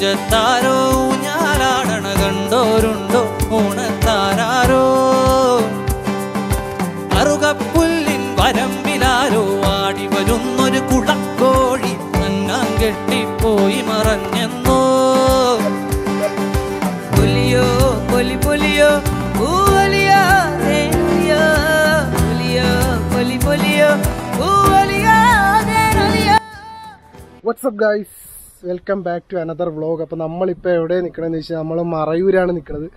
മുറ്റത്താരോ ഞാലാടണ കണ്ടോരുണ്ടോ ഓണത്താരോ അറുകപ്പുല്ലിൻ വരമ്പിലാരോ ആടി വരുന്നൊരു കുളക്കോഴി നന്നാൻ കെട്ടിപ്പോയി മറഞ്ഞെന്നോ പൊലിയോ പൊലി പൊലിയോ പൂവലിയോ തേനലിയോ പൊലിയോ പൊലി പൊലിയോ പൂവലിയോ തേനലിയോ. What's up guys, welcome back to another vlog. അപ്പോൾ നമ്മളിപ്പോൾ എവിടെ നിൽക്കണമെന്ന് വെച്ചാൽ നമ്മൾ മറയൂരാണ് നിൽക്കുന്നത്.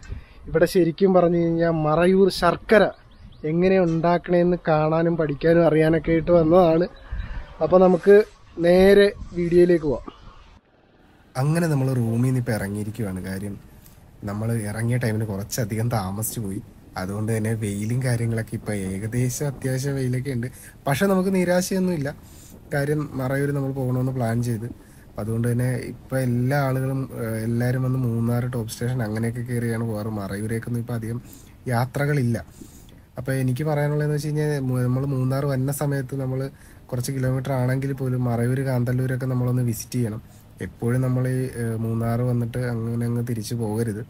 ഇവിടെ ശരിക്കും പറഞ്ഞു കഴിഞ്ഞാൽ മറയൂർ ശർക്കര എങ്ങനെ ഉണ്ടാക്കണമെന്ന് കാണാനും പഠിക്കാനും അറിയാനൊക്കെ ആയിട്ട് വന്നതാണ്. അപ്പോൾ നമുക്ക് നേരെ വീഡിയോയിലേക്ക് പോവാം. അങ്ങനെ നമ്മൾ റൂമിൽ നിന്ന് ഇപ്പോൾ ഇറങ്ങിയിരിക്കുവാണ്. കാര്യം നമ്മൾ ഇറങ്ങിയ ടൈമിന് കുറച്ചധികം താമസിച്ചു പോയി. അതുകൊണ്ട് തന്നെ വെയിലും കാര്യങ്ങളൊക്കെ ഇപ്പോൾ ഏകദേശം അത്യാവശ്യം വെയിലൊക്കെ ഉണ്ട്. പക്ഷെ നമുക്ക് നിരാശയൊന്നുമില്ല. കാര്യം മറയൂർ നമ്മൾ പോകണമെന്ന് പ്ലാൻ ചെയ്ത്. അതുകൊണ്ട് തന്നെ ഇപ്പോൾ എല്ലാ ആളുകളും എല്ലാവരും വന്ന് മൂന്നാർ ടോപ്പ് സ്റ്റേഷൻ അങ്ങനെയൊക്കെ കയറിയാണ് പോകാറ്. മറയൂരേക്കൊന്നും ഇപ്പോൾ അധികം യാത്രകളില്ല. അപ്പോൾ എനിക്ക് പറയാനുള്ളതെന്ന് വെച്ച് കഴിഞ്ഞാൽ നമ്മൾ മൂന്നാർ വന്ന സമയത്ത് നമ്മൾ കുറച്ച് കിലോമീറ്റർ ആണെങ്കിൽ പോലും മറയൂർ കാന്തല്ലൂരൊക്കെ നമ്മളൊന്ന് വിസിറ്റ് ചെയ്യണം. എപ്പോഴും നമ്മൾ ഈ മൂന്നാർ വന്നിട്ട് അങ്ങനെ അങ്ങ് തിരിച്ചു പോകരുത്.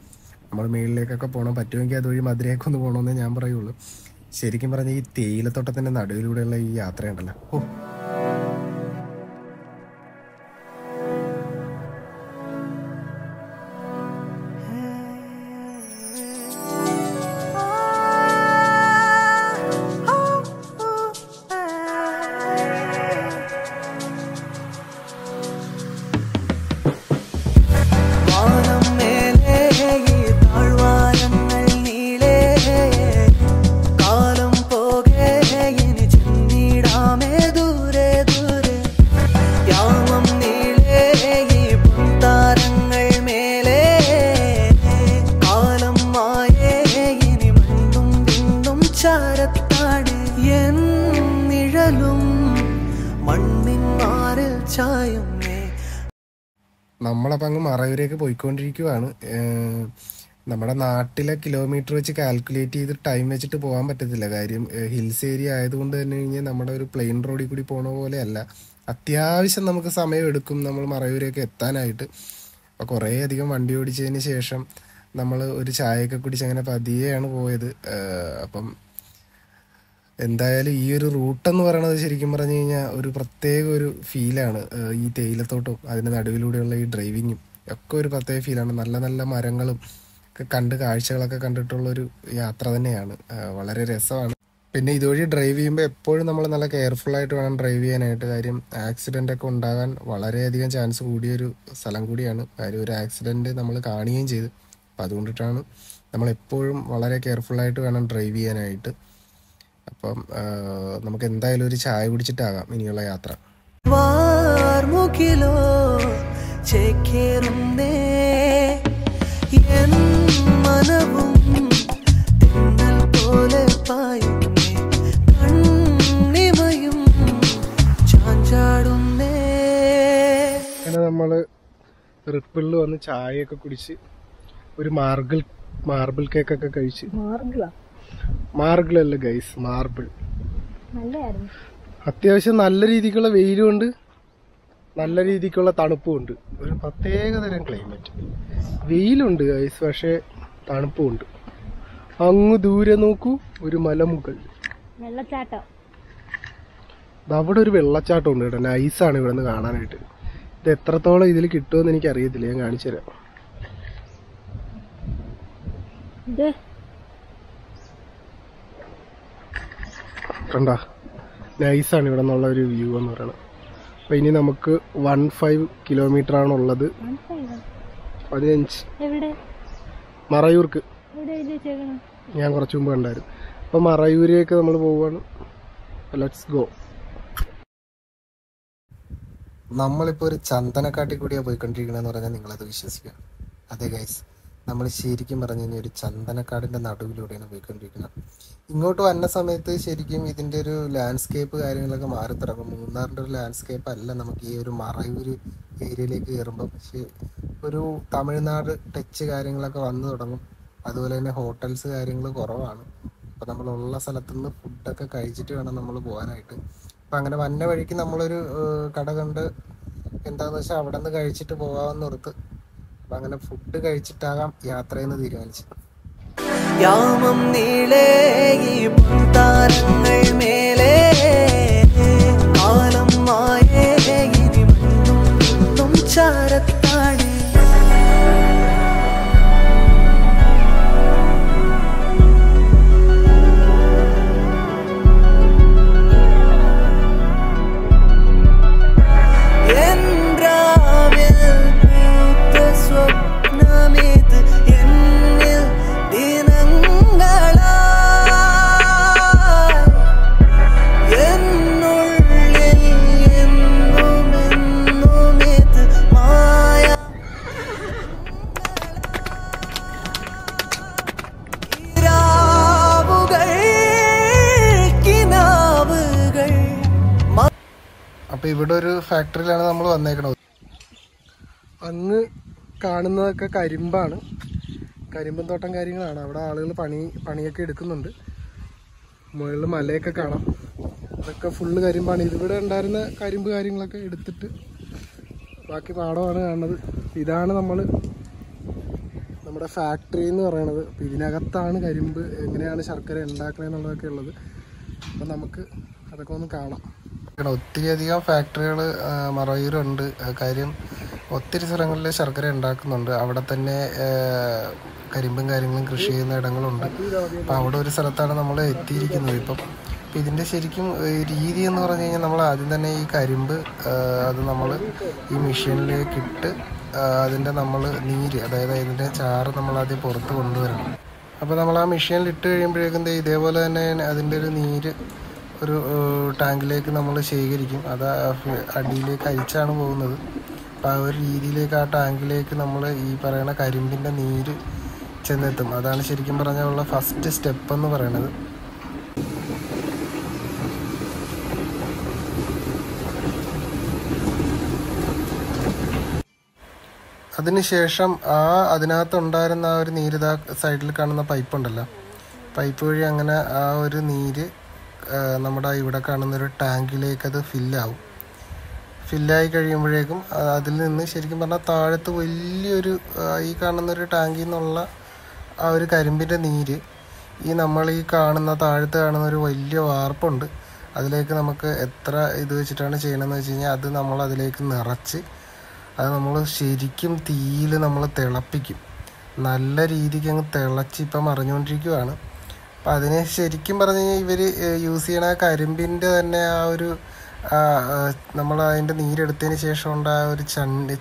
നമ്മൾ മേളിലേക്കൊക്കെ പോകണം. പറ്റുമെങ്കിൽ അതുവഴി മധുരയൊക്കെ ഒന്ന് പോകണമെന്നേ ഞാൻ പറയുള്ളൂ. ശരിക്കും പറഞ്ഞാൽ ഈ തേയിലത്തോട്ടത്തിൻ്റെ നടുവിലൂടെയുള്ള ഈ യാത്രയുണ്ടല്ലോ, നമ്മളപ്പോൾ അങ്ങ് മറയൂരേക്ക് പോയിക്കൊണ്ടിരിക്കുവാണ്. നമ്മുടെ നാട്ടിലെ കിലോമീറ്റർ വെച്ച് കാൽക്കുലേറ്റ് ചെയ്ത് ടൈം വെച്ചിട്ട് പോകാൻ പറ്റത്തില്ല. കാര്യം ഹിൽസ് ഏരിയ ആയതുകൊണ്ട് തന്നെ കഴിഞ്ഞാൽ നമ്മുടെ ഒരു പ്ലെയിൻ റോഡിൽ കൂടി പോണ പോലെയല്ല. അത്യാവശ്യം നമുക്ക് സമയം എടുക്കും നമ്മൾ മറയൂരേക്ക് എത്താനായിട്ട്. അപ്പോൾ കുറേ അധികം വണ്ടി ഓടിച്ചതിന് ശേഷം നമ്മൾ ഒരു ചായയൊക്കെ കുടിച്ച് അങ്ങനെ പതിയെയാണ് പോയത്. അപ്പം എന്തായാലും ഈ ഒരു റൂട്ടെന്ന് പറയണത് ശരിക്കും പറഞ്ഞു കഴിഞ്ഞാൽ ഒരു പ്രത്യേക ഒരു ഫീലാണ്. ഈ തേയിലത്തോട്ടവും അതിൻ്റെ നടുവിലൂടെയുള്ള ഈ ഡ്രൈവിങ്ങും ഒക്കെ ഒരു പ്രത്യേക ഫീലാണ്. നല്ല നല്ല മരങ്ങളും ഒക്കെ കണ്ട് കാഴ്ചകളൊക്കെ കണ്ടിട്ടുള്ളൊരു യാത്ര തന്നെയാണ്. വളരെ രസമാണ്. പിന്നെ ഇതുവഴി ഡ്രൈവ് ചെയ്യുമ്പോൾ എപ്പോഴും നമ്മൾ നല്ല കെയർഫുള്ളായിട്ട് വേണം ഡ്രൈവ് ചെയ്യാനായിട്ട്. കാര്യം ആക്സിഡൻ്റ് ഒക്കെ ഉണ്ടാകാൻ വളരെയധികം ചാൻസ് കൂടിയൊരു സ്ഥലം കൂടിയാണ്. കാര്യം ഒരു ആക്സിഡൻറ്റ് നമ്മൾ കാണുകയും ചെയ്ത്. അപ്പം അതുകൊണ്ടിട്ടാണ് നമ്മളെപ്പോഴും വളരെ കെയർഫുള്ളായിട്ട് വേണം ഡ്രൈവ് ചെയ്യാനായിട്ട്. അപ്പം നമുക്ക് എന്തായാലും ഒരു ചായ കുടിച്ചിട്ടാകാം ഇനിയുള്ള യാത്ര. അങ്ങനെ നമ്മള് റിപ്പിളിൽ വന്ന് ചായയൊക്കെ കുടിച്ച് ഒരു മാർബിൾ കേക്കൊക്കെ കഴിച്ച്. മാർബിളല്ല ഗൈസ്, മാർബിൾ. അത്യാവശ്യം നല്ല രീതിക്കുള്ള വെയിലും ഉണ്ട്, നല്ല രീതിക്കുള്ള തണുപ്പും ഉണ്ട്. ഒരു പ്രത്യേകതരം ക്ലൈമറ്റ്. വെയിലുണ്ട് ഗൈസ്, പക്ഷെ തണുപ്പും ഉണ്ട്. അങ്ങ് ദൂരെ നോക്കൂ, ഒരു മലമുകൾ. അവിടെ ഒരു വെള്ളച്ചാട്ടം ഉണ്ട് കേട്ടോ. നൈസാണ് ഇവിടെ നിന്ന് കാണാനായിട്ട്. ഇത് എത്രത്തോളം ഇതിൽ കിട്ടുമെന്ന് എനിക്ക് അറിയത്തില്ല. ഞാൻ കാണിച്ചു തരാം. കണ്ടാ, നൈസാണ് ഇവിടെ നിന്നുള്ള ഒരു വ്യൂ എന്ന് പറയുന്നത്. അപ്പം ഇനി നമുക്ക് 15 കിലോമീറ്റർ ആണുള്ളത്. 15 മറയൂർക്ക് ഞാൻ കുറച്ച് മുമ്പ് കണ്ടായിരുന്നു. അപ്പം മറയൂരേക്ക് നമ്മൾ പോവുകയാണ്. Let's go. നമ്മളിപ്പോൾ ഒരു ചന്ദനക്കാട്ടിൽ കൂടിയാണ് പോയിക്കൊണ്ടിരിക്കണമെന്ന് പറഞ്ഞാൽ നിങ്ങളത് വിശ്വസിക്കുക. അതെ ഗൈസ്, നമ്മൾ ശരിക്കും പറഞ്ഞു കഴിഞ്ഞാൽ ഒരു ചന്ദനക്കാടിൻ്റെ നടുവിലൂടെയാണ് പോയിക്കൊണ്ടിരിക്കുന്നത്. ഇങ്ങോട്ട് വന്ന സമയത്ത് ശരിക്കും ഇതിൻ്റെ ഒരു ലാൻഡ്സ്കേപ്പ് കാര്യങ്ങളൊക്കെ മാറി തുടങ്ങും. മൂന്നാറിൻ്റെ ഒരു ലാൻഡ്സ്കേപ്പ് അല്ല നമുക്ക് ഈ ഒരു മറയൂർ ഏരിയയിലേക്ക് കയറുമ്പോൾ. പക്ഷേ ഒരു തമിഴ്നാട് ടച്ച് കാര്യങ്ങളൊക്കെ വന്നു തുടങ്ങും. അതുപോലെ തന്നെ ഹോട്ടൽസ് കാര്യങ്ങൾ കുറവാണ്. അപ്പോൾ നമ്മളുള്ള സ്ഥലത്തുനിന്ന് ഫുഡൊക്കെ കഴിച്ചിട്ട് വേണം നമ്മൾ പോകാനായിട്ട്. അപ്പം അങ്ങനെ വന്ന വഴിക്ക് നമ്മളൊരു കട കണ്ട് എന്താണെന്ന് വെച്ചാൽ അവിടെ നിന്ന് കഴിച്ചിട്ട് പോകാമെന്ന് ഓർത്ത് അപ്പം അങ്ങനെ ഫുഡ് കഴിച്ചിട്ടാകാം യാത്രയെന്ന് തീരുമാനിച്ചു. യാമം നീളേ ഈ താരങ്ങൾ മേലേ കാലം മായേ ഇനി മണ്ണും ചാരത്താഴേ. അപ്പോൾ ഇവിടെ ഒരു ഫാക്ടറിയിലാണ് നമ്മൾ വന്നേക്കണത്. അങ്ങ് കാണുന്നതൊക്കെ കരിമ്പാണ്, കരിമ്പൻ തോട്ടം കാര്യങ്ങളാണ്. അവിടെ ആളുകൾ പണിയൊക്കെ എടുക്കുന്നുണ്ട്. മുകളിൽ മലയൊക്കെ കാണാം, അതൊക്കെ ഫുള്ള് കരിമ്പാണ്. ഇതിവിടെ ഉണ്ടായിരുന്ന കരിമ്പ് കാര്യങ്ങളൊക്കെ എടുത്തിട്ട് ബാക്കി പാടമാണ് കാണുന്നത്. ഇതാണ് നമ്മുടെ ഫാക്ടറി എന്ന് പറയണത്. അപ്പോൾ ഇതിനകത്താണ് കരിമ്പ് എങ്ങനെയാണ് ശർക്കര ഉണ്ടാക്കണമെന്നുള്ളതൊക്കെ ഉള്ളത്. അപ്പം നമുക്ക് അതൊക്കെ ഒന്ന് കാണാം. ഒത്തിരി അധികം ഫാക്ടറികൾ മറയൂരുണ്ട്. കാര്യം ഒത്തിരി സ്ഥലങ്ങളിൽ ശർക്കര ഉണ്ടാക്കുന്നുണ്ട്. അവിടെ തന്നെ കരിമ്പും കാര്യങ്ങളും കൃഷി ചെയ്യുന്ന ഇടങ്ങളുണ്ട്. അപ്പം അവിടെ ഒരു സ്ഥലത്താണ് നമ്മൾ എത്തിയിരിക്കുന്നത് ഇപ്പം. ഇതിൻ്റെ ശരിക്കും രീതി എന്ന് പറഞ്ഞു കഴിഞ്ഞാൽ നമ്മൾ ആദ്യം തന്നെ ഈ കരിമ്പ് അത് നമ്മൾ ഈ മെഷീനിലേക്ക് ഇട്ട് അതിൻ്റെ നമ്മൾ നീര്, അതായത് അതിൻ്റെ ചാറ് നമ്മൾ ആദ്യം പുറത്ത് കൊണ്ടുവരണം. അപ്പോൾ നമ്മൾ ആ മെഷീനിൽ ഇട്ട് കഴിയുമ്പോഴേക്കും ഇതേപോലെ തന്നെ അതിൻ്റെ ഒരു നീര് ഒരു ടാങ്കിലേക്ക് നമ്മൾ ശേഖരിക്കും. അത് അടിയിലേക്ക് അരിച്ചാണ് പോകുന്നത്. അപ്പോൾ ആ ഒരു രീതിയിലേക്ക് ആ ടാങ്കിലേക്ക് നമ്മൾ ഈ പറയുന്ന കരിമ്പിൻ്റെ നീര് ചെന്നെത്തും. അതാണ് ശരിക്കും പറഞ്ഞാലുള്ള ഫസ്റ്റ് സ്റ്റെപ്പ് എന്ന് പറയുന്നത്. അതിനുശേഷം അതിനകത്തുണ്ടായിരുന്ന ആ ഒരു നീര് സൈഡിൽ കാണുന്ന പൈപ്പ് ഉണ്ടല്ലോ, പൈപ്പ് വഴി അങ്ങനെ ആ ഒരു നീര് നമ്മുടെ ഇവിടെ കാണുന്നൊരു ടാങ്കിലേക്ക് അത് ഫില്ലാവും. ഫില്ലായി കഴിയുമ്പോഴേക്കും അതിൽ നിന്ന് ശരിക്കും പറഞ്ഞാൽ താഴത്ത് വലിയൊരു ഈ കാണുന്നൊരു ടാങ്കിൽ നിന്നുള്ള ആ ഒരു കരിമ്പിൻ്റെ നീര് നമ്മൾ ഈ കാണുന്ന താഴത്ത് കാണുന്ന ഒരു വലിയ വാർപ്പുണ്ട്, അതിലേക്ക് നമുക്ക് എത്ര ഇത് വെച്ചിട്ടാണ് ചെയ്യണമെന്ന് വെച്ച് കഴിഞ്ഞാൽ അത് നമ്മൾ അതിലേക്ക് നിറച്ച് അത് നമ്മൾ ശരിക്കും തീയിൽ നമ്മൾ തിളപ്പിക്കും. നല്ല രീതിക്ക് അങ്ങ് തിളച്ച് ഇപ്പം മറിഞ്ഞുകൊണ്ടിരിക്കുകയാണ്. അപ്പം അതിന് ശരിക്കും പറഞ്ഞു കഴിഞ്ഞാൽ ഇവർ യൂസ് ചെയ്യണ കരിമ്പിൻ്റെ തന്നെ ആ ഒരു നമ്മൾ അതിൻ്റെ നീരെടുത്തതിന് ശേഷം ഉണ്ട് ആ ഒരു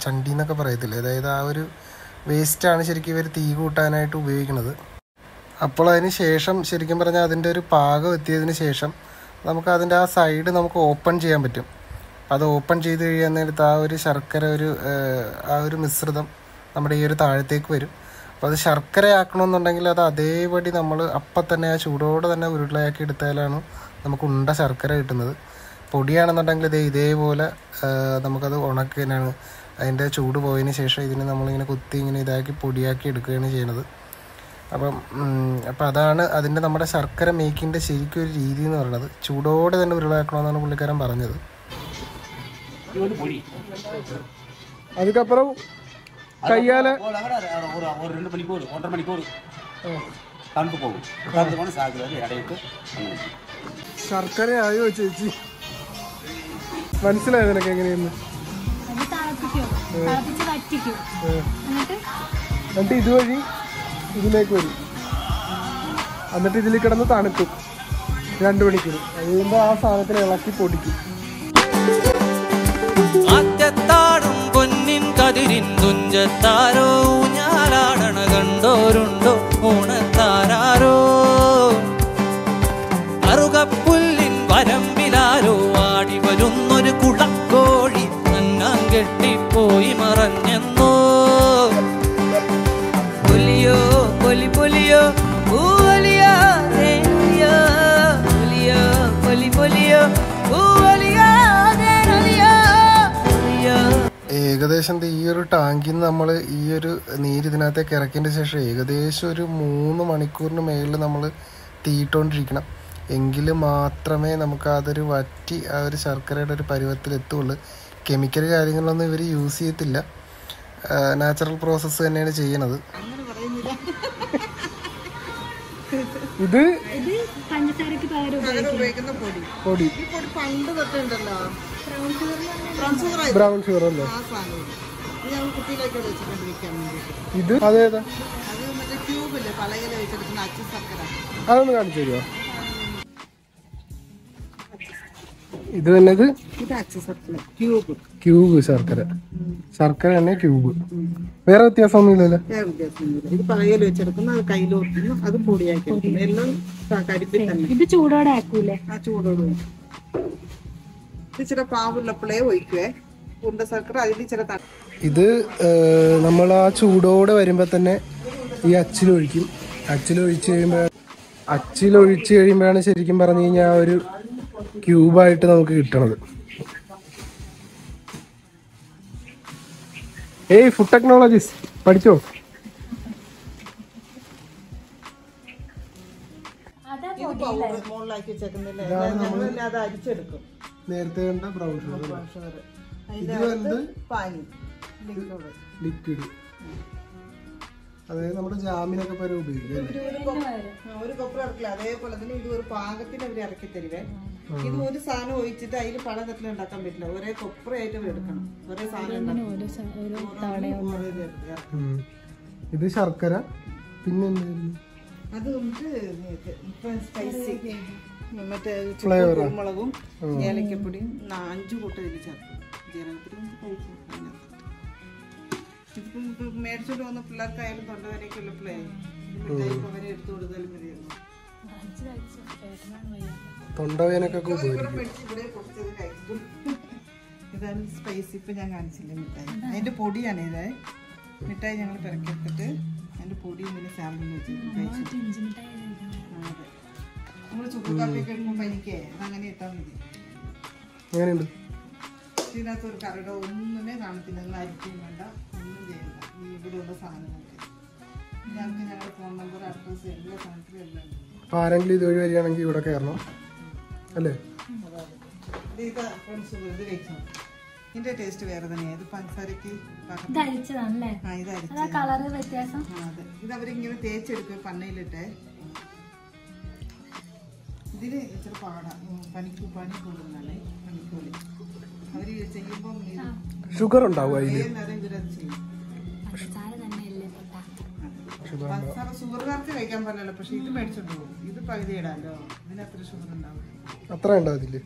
ചണ്ടി എന്നൊക്കെ പറയത്തില്ലേ, അതായത് ആ ഒരു വേസ്റ്റാണ് ശരിക്കും ഇവർ തീ കൂട്ടാനായിട്ട് ഉപയോഗിക്കുന്നത്. അപ്പോൾ അതിന് ശേഷം ശരിക്കും പറഞ്ഞാൽ അതിൻ്റെ ഒരു പാകം എത്തിയതിന് ശേഷം നമുക്ക് അതിൻ്റെ ആ സൈഡ് നമുക്ക് ഓപ്പൺ ചെയ്യാൻ പറ്റും. അത് ഓപ്പൺ ചെയ്ത് കഴിയുന്നേരത്ത് ആ ഒരു ശർക്കര ആ ഒരു മിശ്രിതം നമ്മുടെ ഈ ഒരു താഴത്തേക്ക് വരും. അപ്പോൾ അത് ശർക്കരയാക്കണമെന്നുണ്ടെങ്കിൽ അത് അതേപടി നമ്മൾ അപ്പം തന്നെ ആ ചൂടോടെ തന്നെ ഉരുളയാക്കി എടുത്താലാണ് നമുക്ക് ഉണ്ട ശർക്കര കിട്ടുന്നത്. പൊടിയാണെന്നുണ്ടെങ്കിൽ ഇതേപോലെ നമുക്കത് ഉണക്കാനാണ്. അതിൻ്റെ ചൂട് പോയതിന് ശേഷം ഇതിനെ നമ്മളിങ്ങനെ കുത്തി ഇങ്ങനെ ഇതാക്കി പൊടിയാക്കി എടുക്കുകയാണ് ചെയ്യുന്നത്. അപ്പം അതാണ് അതിൻ്റെ നമ്മുടെ ശർക്കര മേക്കിൻ്റെ ശരിക്കും ഒരു രീതി എന്ന് പറയുന്നത്. ചൂടോടെ തന്നെ ഉരുളയാക്കണമെന്നാണ് പുള്ളിക്കാരൻ പറഞ്ഞത്. அதுக்கப்புறம் கையால ஒரு 2 மணிக்கூர் 1.5 மணிக்கூர் തണുപ്പ് പോകും. തണുപ്പ് സാധ്യത ഇടയിട്ട് ശർക്കര ആയോ ചേച്ചി? മനസ്സിലായോ നിനക്ക് എങ്ങനെയെന്ന്? എന്നിട്ട് ഇതുവഴി ഇതിലേക്ക് വരും, എന്നിട്ട് ഇതിൽ കിടന്ന് തണുക്കും 2 മണിക്കൂർ. കഴിയുമ്പോൾ ആ സാധനത്തിന് ഇളക്കി പൊടിക്കും. ആറ്റത്താടും പൊന്നിൻ കതിരിൻ തുഞ്ചത്താരോ ഊഞ്ഞാലാടണ കണ്ടോരുണ്ടോ ഊണത്താരോ അറുകപ്പുല്ലിൻ വരമ്പിലാരോ ആടി വരുന്നൊരു കുളക്കോഴി നന്നാൻ കെട്ടിപ്പോയി മറഞ്ഞെന്നോ. പൊലിയോ പൊലി പൊലിയോ പൂവലിയോ തേനിയോ പൊലിയോ പൊലി പൊലിയോ പൂവലിയോ തേനിയോ. ഏകദേശം ഈ ഒരു ടാങ്കിൽ നിന്ന് നമ്മൾ ഈ ഒരു നീര് ഇതിനകത്തേക്ക് ഇറക്കിയതിന് ശേഷം ഏകദേശം ഒരു 3 മണിക്കൂറിന് മേളിൽ നമ്മൾ തീയിട്ടുകൊണ്ടിരിക്കണം. എങ്കിൽ മാത്രമേ നമുക്ക് അതൊരു വറ്റി ആ ഒരു ശർക്കരയുടെ ഒരു പരുവത്തിലെത്തുള്ളൂ. കെമിക്കൽ കാര്യങ്ങളൊന്നും ഇവർ യൂസ് ചെയ്യത്തില്ല. നാച്ചുറൽ പ്രോസസ്സ് തന്നെയാണ് ചെയ്യണത്. ഇത് പഞ്ചസാരക്ക് പകരം ഉപയോഗിക്കുന്ന പൊടി. പൊടി ഈ പൊടി പണ്ട് തൊട്ടുണ്ടല്ലോ, ബ്രൗൺ ഷുഗർ അല്ലേ? ആ സാധനം ഇത് ഞങ്ങൾ കുട്ടിയിലേക്ക് വെച്ചിട്ടുണ്ടിരിക്കാൻ വേണ്ടിയിട്ട്. ഇത് അതേതാ? അത് മറ്റേ ക്യൂബില്ലേ പലകയിൽ വെച്ചെടുക്കുന്ന അച്ചു ശർക്കര. അതൊന്ന് കാണിച്ചു തരുമോ? ഇത് തന്നെ ഇത് ഇത് അച്ചു ശർക്കര ക്യൂബ്. ക്യൂബ് ശർക്കര. ശർക്കര തന്നെ ക്യൂബ്. വേറെ വ്യത്യാസമൊന്നുമില്ലല്ലോ? വേറെ വ്യത്യാസമൊന്നുമില്ല. ഇത് പലകയിൽ വെച്ചെടുക്കുന്ന അത് കയ്യിലോർക്കുന്നു, അത് പൊടിയാക്കി എടുക്കുന്നു. എല്ലാം കരിപ്പിൽ തന്നെ. ഇത് ചൂടോടെ ആക്കൂലേ? ആ ചൂടോട് ഇത് ഇച്ചിരി പാവുള്ളപ്പോഴേ ഒഴിക്കുവേ ഉണ്ട ശർക്കര. അതിൽ ചില ഇത് നമ്മൾ ആ ചൂടോടെ വരുമ്പോൾ തന്നെ ഈ അച്ചിലൊഴിക്കും. അച്ചിലൊഴിച്ച് കഴിയുമ്പോഴാണ് ശരിക്കും പറഞ്ഞു കഴിഞ്ഞാൽ ആ ഒരു ക്യൂബായിട്ട് നമുക്ക് കിട്ടണത്. ഏയ് ഫുഡ് ടെക്നോളജീസ് പഠിച്ചോ? മുകളിലാക്കി വെച്ചേക്കുന്നില്ലേ, ഞങ്ങളെല്ലാം അത് അരിച്ചെടുക്കും. നേരത്തെ കണ്ട ബ്രൗൺ ഷുഗർ. അതിന്റെ പാനി ലിക്വിഡ്. അതായത് നമ്മുടെ ജാമിനൊക്കെ പല ഉപയോഗിക്കും. ഒരു കൊപ്ര ഇറക്കില്ല. അതേപോലെ തന്നെ ഇത് ഒരു പാകത്തിന് അവർ ഇറക്കി തരുവേ. ഇത് ഒരു സാധനം ഒഴിച്ചിട്ട് അതിൽ പല തരത്തിൽ ഉണ്ടാക്കാൻ പറ്റില്ല. ഒരേ കൊപ്രയായിട്ട് അവർ എടുക്കണം. ഒരേ സാധനം. ഇത് ശർക്കര. പിന്നെ എന്തായിരുന്നു? അത് നമുക്ക് സ്പൈസി മറ്റേ കുരുമുളകും ഏലക്കപ്പൊടിയും 5 കൂട്ടം ഇതിൽ ചേർക്കും. ജീരകത്തിലും കഴിക്കും. ഇതിപ്പോ മേടിച്ചോണ്ട് വന്ന പിള്ളേർക്കായാലും തൊണ്ടവരേക്കുള്ളപ്പോഴേ അവരെ എടുത്തു കൊടുത്താലും മതിയായിരുന്നു. തൊണ്ടവേനൊക്കെ ഇതാണ് സ്പൈസി. ഇപ്പൊ ഞാൻ കാണിച്ചില്ലേ മിഠായി, അതിന്റെ പൊടിയാണ് ഇത്. മിഠായി ഞങ്ങൾ പിറക്കെടുത്തിട്ട് അതിന്റെ പൊടി ഇങ്ങനെ സാമ്പിൾ വെച്ചിട്ട് കഴിച്ചു. അതെ, നമ്മള് ചുക്ക് കാപ്പിയൊക്കെ എടുക്കുമ്പോ പനിക്കേ അതങ്ങനെ ഇട്ടാൽ മതി. ഇതിനകത്ത് ഒരു കറിയുടെ ഒന്നുമേ കാണത്തില്ല. നിങ്ങൾ അരിക്കും വേണ്ട, ഒന്നും ചെയ്യണ്ട. ഈ ഇവിടെയുള്ള സാധനങ്ങൾക്ക് ഞങ്ങൾക്ക് ഞങ്ങളുടെ ഫോൺ നമ്പർ, അഡ്രസ്, എല്ലാ സാധനത്തിലും എല്ലാം ഉണ്ട്. ആരെങ്കിലും ഇതുവഴി വരികയാണെങ്കിൽ ഇവിടെ കയറണം അല്ലേ? ഇത് ഫ്രണ്ട്സ് ഇത് കഴിച്ചു. ഇതിന്റെ ടേസ്റ്റ് വേറെ തന്നെയാണ്. ഇത് പഞ്ചസാരക്ക് അതെ. ഇത് അവരിങ്ങനെ തേച്ചെടുക്കും പന്നയിലിട്ടെ. ഇതിന് ഇച്ചിരി പാടാ. പനി കൂടുതലാണ്. പനിക്കൂലി അവര് ചെയ്യുമ്പം ഷുഗർ ഉണ്ടാവും അതില്. ഷുഗർകാർക്ക് കഴിക്കാൻ പറ്റില്ല. പക്ഷെ ഇത് മേടിച്ചോണ്ട് പോകും. ഇത് പകുതി ഇടാലോ. ഇതിന് അത്ര ഷുഗർ ഉണ്ടാവും. അത്ര ഉണ്ടാവില്ലേ?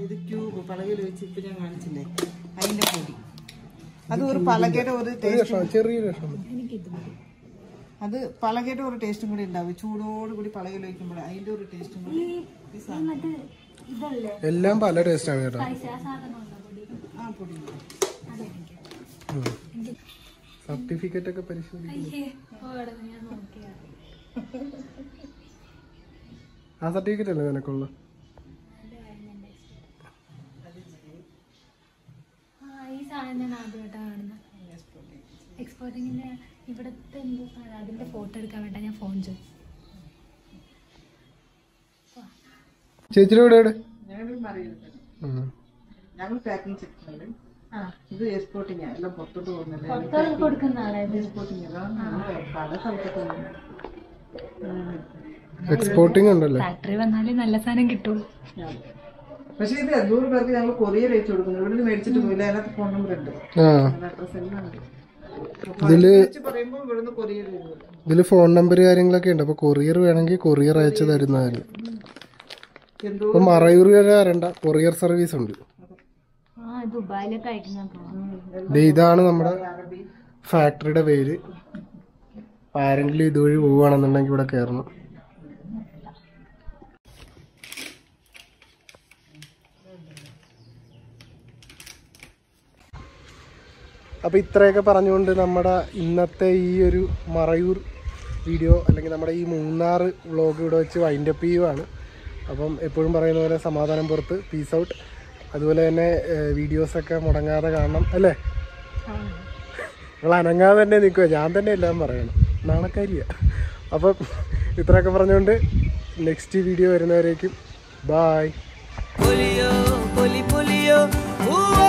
ഇത് ക്യൂബ് പലകയിൽ വെച്ച് ഇപ്പൊ ഞാൻ കാണിച്ചില്ലേ അതിന്റെ പൊടി. അത് ഒരു പലകയുടെ ഒരു ചെറിയ അത് പലകയുടെ ഒരു ടേസ്റ്റും കൂടി ഉണ്ടാവും. ചൂടോട് കൂടി പലകയിൽ വയ്ക്കുമ്പോൾ അതിന്റെ ഒരു ടേസ്റ്റും കൂടി. എല്ലാം പല ടേസ്റ്റാണ് കേട്ടോ. ആ പൊടി സർട്ടിഫിക്കറ്റ് ഒക്കെ പരിശോധിക്കും. ആ സർട്ടിഫിക്കറ്റ് അല്ലേ നിനക്കുള്ള? ഈ സാധനം ഞാൻ ആദ്യമായിട്ടാണ് കാണുന്നത്. എക്സ്പോർട്ടിങ്ങിന്റെ ഇവിടുത്തെ എന്തോ സാധനം, അതിന്റെ ഫോട്ടോ എടുക്കാൻ വേണ്ട ഞാൻ ഫോൺ ചോദിച്ചു. ചേച്ചിയുടെ ഞങ്ങൾ പാക്കിംഗ് ചെയ്യുന്നുണ്ട്. ഇത് എക്സ്പോർട്ടിങ് എല്ലാം പുറത്തോട്ട് പോകുന്നില്ല. കൊടുക്കുന്ന ആളായത് എക്സ്പോർട്ടിങ് പല സ്ഥലത്തൊക്കെ എക്സ്പോർട്ടിങ് ഉണ്ടല്ലോ. ഫാക്ടറി വന്നാലേ നല്ല സാധനം കിട്ടുള്ളൂ. പക്ഷെ ഇത് 200 പേർക്ക് ഞങ്ങൾ കൊറിയർ അയച്ചു കൊടുക്കുന്നു. ഇവിടെ നിന്ന് മേടിച്ചിട്ട് പോയില്ല. അതിനകത്ത് ഫോൺ നമ്പർ ഉണ്ട്, അഡ്രസ് എല്ലാം ഉണ്ട്. പറയുമ്പോൾ ഇവിടുന്ന് കൊറിയർ ചെയ്യുന്നത്. ഇതില് ഫോൺ നമ്പർ കാര്യങ്ങളൊക്കെ ഉണ്ട്. അപ്പൊ കൊറിയർ വേണമെങ്കിൽ കൊറിയർ അയച്ചു തരുന്നതായിരുന്നു. ഇപ്പൊ മറയൂർ വരെ വരണ്ട, കൊറിയർ സർവീസ് ഉണ്ട്. ഇതാണ് നമ്മുടെ ഫാക്ടറിയുടെ പേര്. ആരെങ്കിലും ഇതുവഴി പോവുകയാണെന്നുണ്ടെങ്കിൽ ഇവിടെ കയറണം. അപ്പോൾ ഇത്രയൊക്കെ പറഞ്ഞുകൊണ്ട് നമ്മുടെ ഇന്നത്തെ ഈ ഒരു മറയൂർ വീഡിയോ അല്ലെങ്കിൽ നമ്മുടെ ഈ മൂന്നാർ വ്ളോഗ് ഇവിടെ വെച്ച് വൈൻഡപ്പ് ചെയ്യുവാണ്. അപ്പം എപ്പോഴും പറയുന്ന പോലെ സമാധാനം പുറത്ത്, പീസ് ഔട്ട്. അതുപോലെ തന്നെ വീഡിയോസൊക്കെ മുടങ്ങാതെ കാണണം അല്ലേ? നിങ്ങൾ അനങ്ങാതെ തന്നെ നിൽക്കുക, ഞാൻ തന്നെ എല്ലാം പറയണം, നാണക്കാരിയാണ്. അപ്പം ഇത്രയൊക്കെ പറഞ്ഞുകൊണ്ട് നെക്സ്റ്റ് വീഡിയോ വരുന്നവരേക്കും ബായ്. പൂവലിയോ